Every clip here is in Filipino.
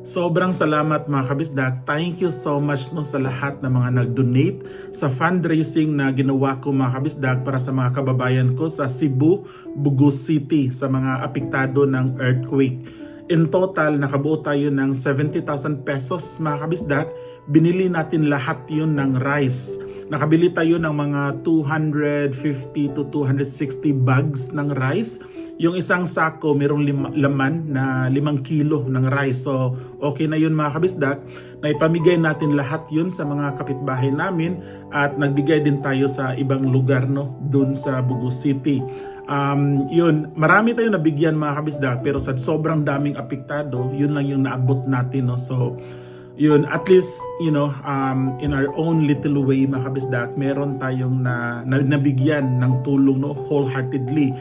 Sobrang salamat mga kabisdak. Thank you so much no sa lahat ng mga nag-donate sa fundraising na ginawa ko mga kabisdak para sa mga kababayan ko sa Cebu, Bugus City sa mga apektado ng earthquake. In total, nakabuo tayo ng 70,000 pesos mga kabisdak. Binili natin lahat yun ng rice. Nakabili tayo ng mga 250 to 260 bags ng rice. Yung isang sako mayroong laman na 5 kilo ng rice. So okay na yun mga kabisdak. Naipamigay natin lahat yun sa mga kapitbahay namin at nagbigay din tayo sa ibang lugar no, dun sa Bugus City. Yun, marami tayong nabigyan mga kabisdak pero sa sobrang daming apektado, yun lang yung naabot natin. No? So yun, at least, you know, in our own little way mga kabisdak, meron tayong nabigyan ng tulong no, wholeheartedly.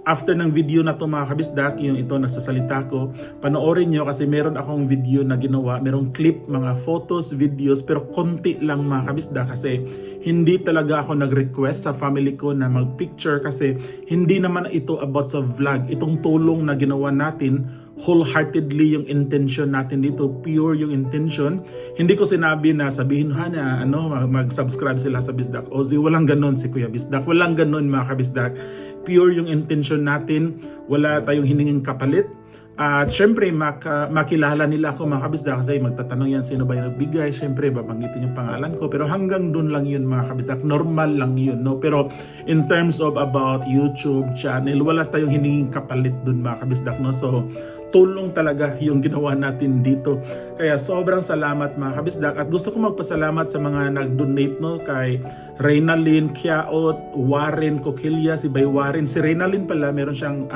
After ng video na to mga kabisdak, yung ito nagsasalita ko, panoorin nyo kasi meron akong video na ginawa, merong clip, mga photos, videos, pero konti lang mga kabisdak kasi hindi talaga ako nag-request sa family ko na mag-picture kasi hindi naman ito about sa vlog. Itong tulong na ginawa natin, wholeheartedly yung intention natin dito, pure yung intention. Hindi ko sinabi na sabihin na mag-subscribe sila sa Bisdak Ozzy. Walang ganon si Kuya Bisdak. Walang ganon mga kabisdak. Pure yung intention natin. Wala tayong hiningin kapalit. At syempre makilala nila ako mga kabisdak kasi magtatanong yan sino ba yung nagbigay. Syempre babanggitin yung pangalan ko. Pero hanggang dun lang yun mga kabisdak. Normal lang yun. No? Pero in terms of about YouTube channel, wala tayong hiningin kapalit dun mga kabisdak. No? So tulong talaga yung ginawa natin dito. Kaya sobrang salamat mga kabisdak. At gusto ko magpasalamat sa mga nag-donate no, kay Reynalyn Kiaot, Warren Coquilla, si Bay Warren. Si Reynalyn pala, meron siyang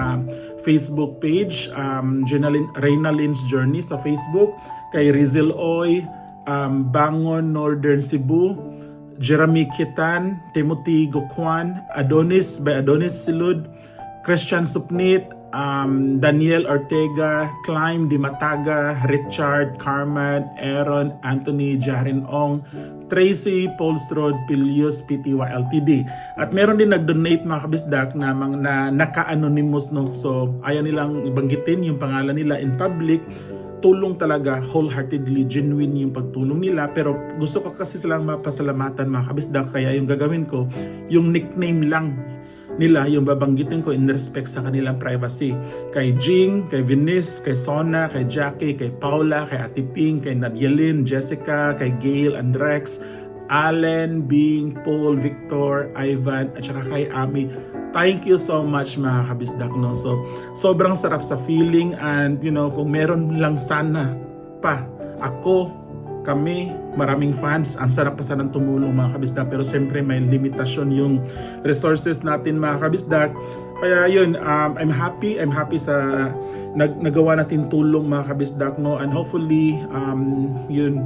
Facebook page, Reynalyn's Journey sa Facebook. Kay Rizal Oy, Bangon Northern Cebu, Jeremy Kitan, Timothy Gokwan, Adonis by Adonis Silud, Christian Supnit, Daniel Ortega, Climb Dimataga, Richard, Carmen, Aaron, Anthony, Jarin Ong, Tracy, Polstrod, Pilius, PTY Ltd. At meron din nag-donate mga kabisdak na naka-anonymous no. So ayaw nilang ibanggitin yung pangalan nila in public. Tulong talaga, wholeheartedly, genuine yung pagtulong nila. Pero gusto ko kasi silang mapasalamatan mga kabisdak. Kaya yung gagawin ko, yung nickname lang nila yung babanggitin ko in respect sa kanilang privacy. Kay Jing, kay Venice, kay Sona, kay Jackie, kay Paula, kay Ate Ping, kay Nadialyn, Jessica, kay Gail, Andrex, Allen, Bing, Paul, Victor, Ivan, at saka kay Ami. Thank you so much mga kabisdak. No? So, sobrang sarap sa feeling and you know, kung meron lang sana pa ako, kami, maraming fans, ang sarap pa sanang tumulong mga kabisdak pero siyempre may limitasyon yung resources natin mga kabisdak. Kaya yun, I'm happy sa nagawa natin tulong mga kabisdak no, and hopefully yun,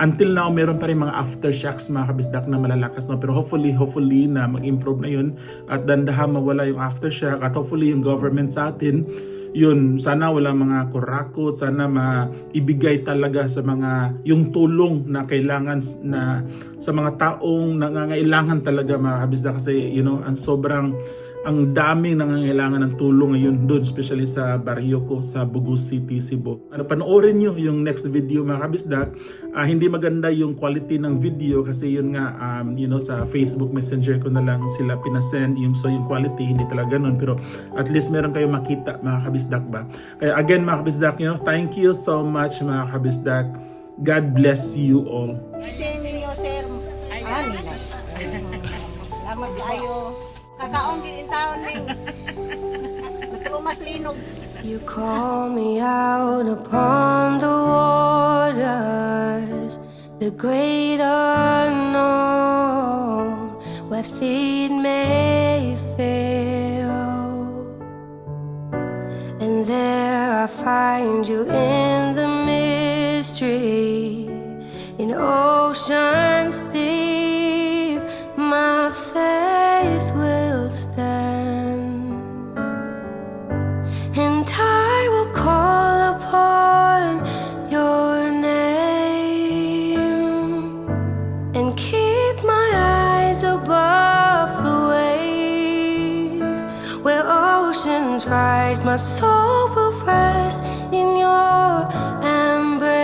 until now meron pa rin mga aftershocks mga kabisdak na malalakas no, pero hopefully na mag-improve na yun at dandahan mawala yung aftershock at hopefully yung government sa atin yun, sana wala mga kurakot, sana maibigay talaga sa mga yung tulong na kailangan na sa mga taong nangangailangan talaga mga kabisdak kasi you know, ang daming nangangailangan ng tulong ngayon doon, especially sa baryo ko sa Bugus City, Cebu. Panoorin nyo yung next video mga kabisdak. Hindi maganda yung quality ng video kasi yun nga, you know, sa Facebook Messenger ko na lang sila pinasend. So yung quality hindi talaga nun. Pero at least meron kayo makita mga kabisdak ba. Kaya again mga kabisdak, you know, thank you so much mga kabisdak. God bless you all. Kasi inyo, sir. Salamat kayo. Kakaon din in taon ning. Mas linog. You call me out upon the waters, the great unknown, where feet may fail. And there I find you in the mystery, in oceans deep, my faith will stand. And I will call upon your name and keep my eyes above the waves. Where oceans rise, my soul will rest in your embrace.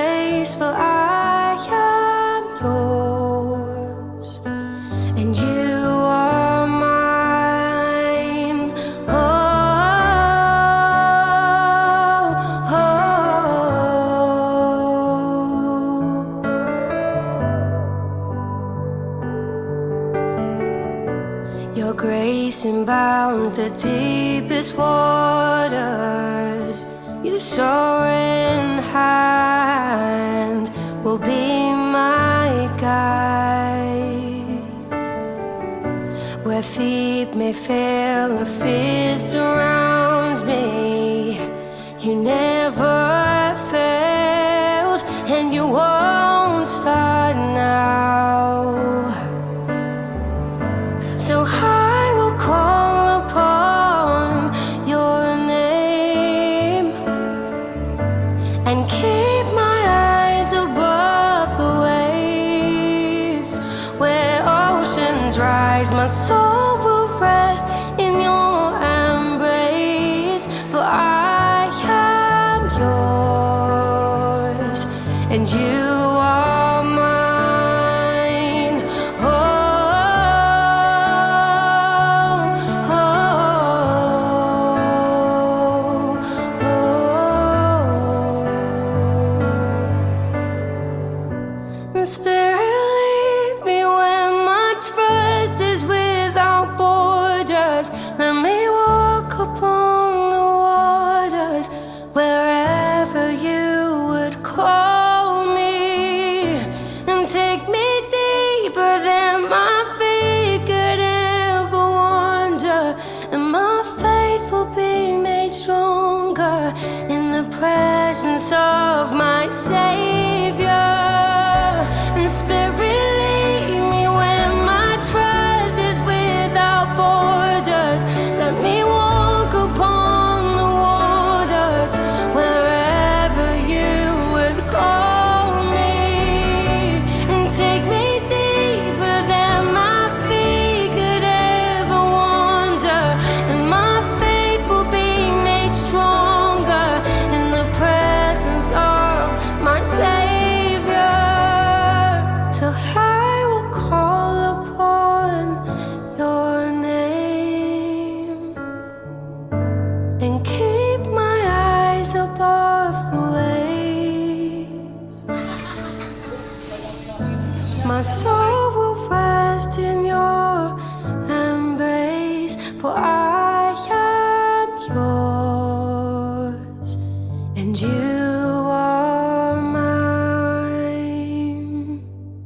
and bounds the deepest waters. Your soaring hand will be my guide. Where feet may fail and fear surrounds me, you never failed, and you won't start now. So I will call upon your name and keep my eyes above the waves. Where oceans rise, my soul will rest in your embrace. For I am yours and you are mine. Oh, oh, oh, oh. Spirit, lead me where my trust is without borders. Let me walk upon the waters wherever you would call me, and take me deeper than my feet could ever wander, and my faith will be made stronger in the presence of my Savior. And Spirit, lead me where my trust is without borders. Let me walk upon the waters wherever you would call me, and take me deeper than my feet could ever wander, and my faith will be made stronger in the presence of my Savior. So I will call upon your name and keep my eyes above the waves. My soul